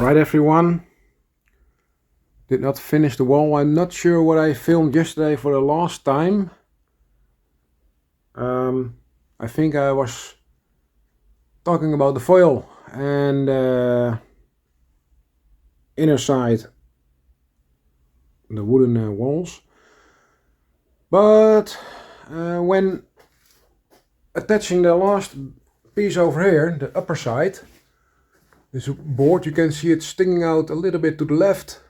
Right, everyone, did not finish the wall. I'm not sure what I filmed yesterday for the last time. I think I was talking about the foil and inner side, the wooden walls. But when attaching the last piece over here, the upper side, this board, you can see it sticking out a little bit to the left.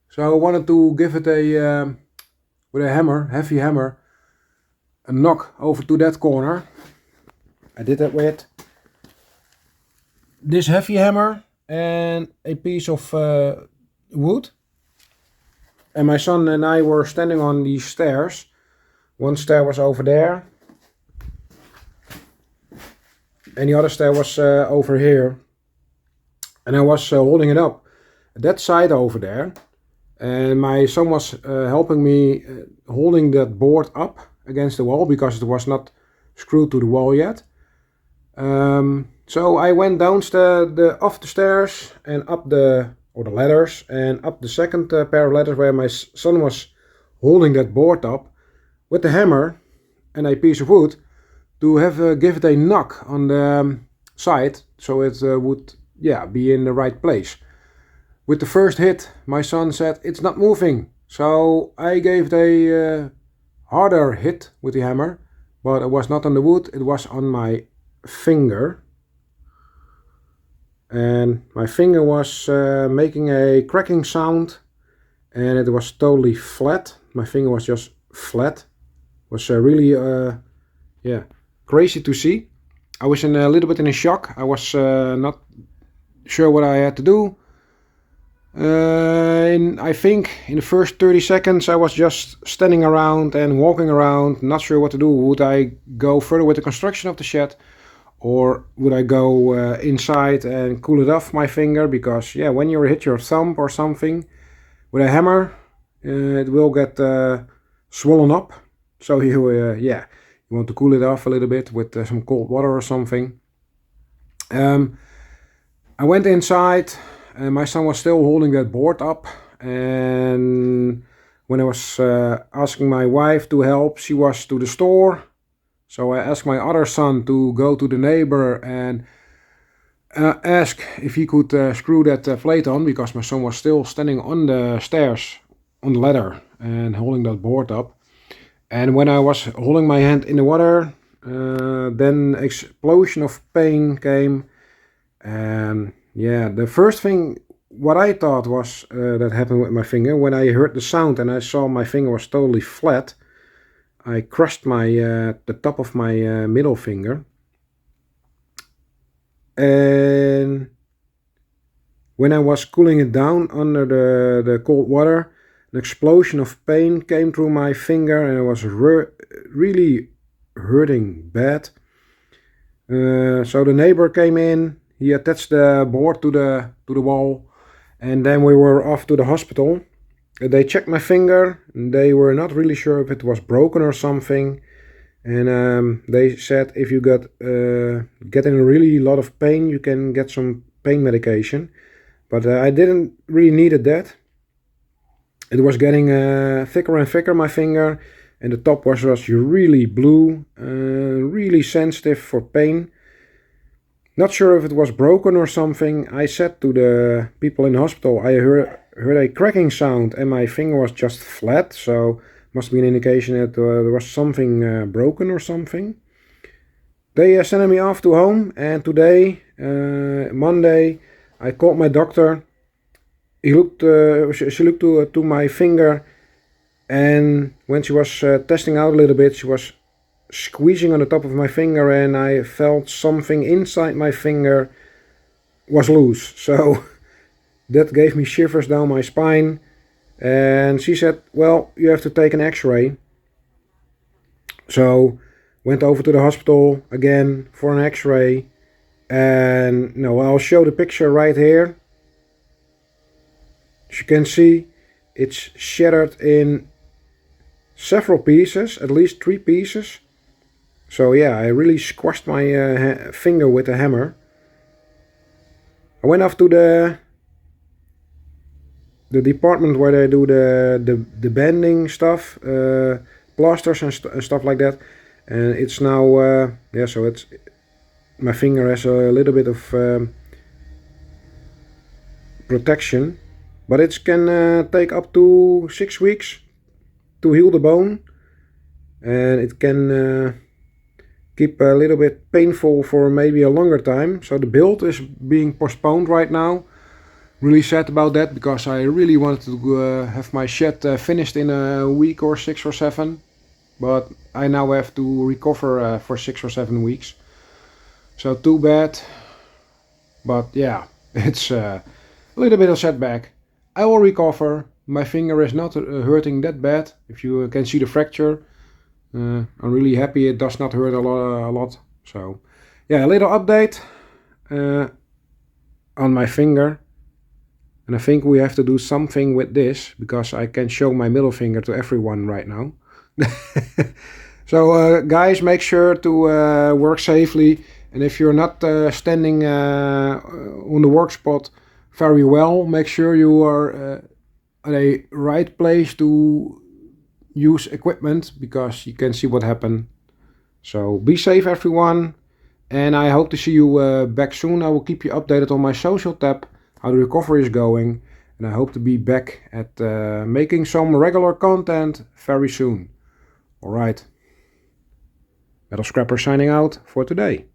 So I wanted to give it a, with a hammer, heavy hammer, a knock over to that corner. I did that with this heavy hammer and a piece of wood. And my son and I were standing on these stairs. One stair was over there. And the other stair was over here. And I was holding it up that side over there. And my son was helping me holding that board up against the wall because it was not screwed to the wall yet. So I went down off the stairs and up the ladders and up the second pair of ladders where my son was holding that board up with the hammer and a piece of wood to give it a knock on the side so it would be in the right place. With the first hit, my son said it's not moving, so I gave it a harder hit with the hammer, but it was not on the wood, it was on my finger. And my finger was making a cracking sound and it was totally flat. My finger was just flat. It was really crazy to see. I was a little bit in a shock. I was not sure what I had to do. I think in the first 30 seconds I was just standing around and walking around, not sure what to do. Would I go further with the construction of the shed, or would I go inside and cool it off my finger? Because when you hit your thumb or something with a hammer, it will get swollen up. So you want to cool it off a little bit with some cold water or something. I went inside. And my son was still holding that board up, and when I was asking my wife to help, she was to the store. So I asked my other son to go to the neighbor and ask if he could screw that plate on, because my son was still standing on the stairs, on the ladder, and holding that board up. And when I was holding my hand in the water, then an explosion of pain came. And the first thing what I thought was that happened with my finger, when I heard the sound and I saw my finger was totally flat, I crushed my the top of my middle finger. And when I was cooling it down under the cold water, an explosion of pain came through my finger and it was really hurting bad. So the neighbor came in. He attached the board to the wall, and then we were off to the hospital. They checked my finger, and they were not really sure if it was broken or something. And they said if you get in a really lot of pain, you can get some pain medication. But I didn't really needed that. It was getting thicker and thicker, my finger, and the top was really blue, really sensitive for pain. Not sure if it was broken or something. I said to the people in the hospital, I heard a cracking sound and my finger was just flat, so must be an indication that there was something broken or something. They sent me off to home, and today, Monday, I called my doctor. She looked to my finger, and when she was testing out a little bit, she was squeezing on the top of my finger, and I felt something inside my finger was loose. So that gave me shivers down my spine, and she said, well, you have to take an x-ray. So went over to the hospital again for an x-ray, and I'll show the picture right here. As you can see, it's shattered in several pieces, at least 3 pieces. So I really squashed my finger with a hammer. I went off to the the department where they do the bending stuff, plasters and stuff like that, and it's now yeah, so it's, my finger has a little bit of protection, but it can take up to 6 weeks to heal the bone, and it can keep a little bit painful for maybe a longer time. So the build is being postponed right now. Really sad about that, because I really wanted to have my shed finished in a week or 6 or 7, but I now have to recover for 6 or 7 weeks. So too bad, but yeah, it's a little bit of setback. I will recover. My finger is not hurting that bad. If you can see the fracture, I'm really happy it does not hurt a lot. So yeah, a little update on my finger. And I think we have to do something with this, because I can show my middle finger to everyone right now. So guys, make sure to work safely. And if you're not standing on the work spot very well, make sure you are at a right place to use equipment, because you can see what happened. So be safe everyone, and I hope to see you back soon. I will keep you updated on my social tab, how the recovery is going, and I hope to be back at making some regular content very soon. Alright, Metal Scrapper signing out for today.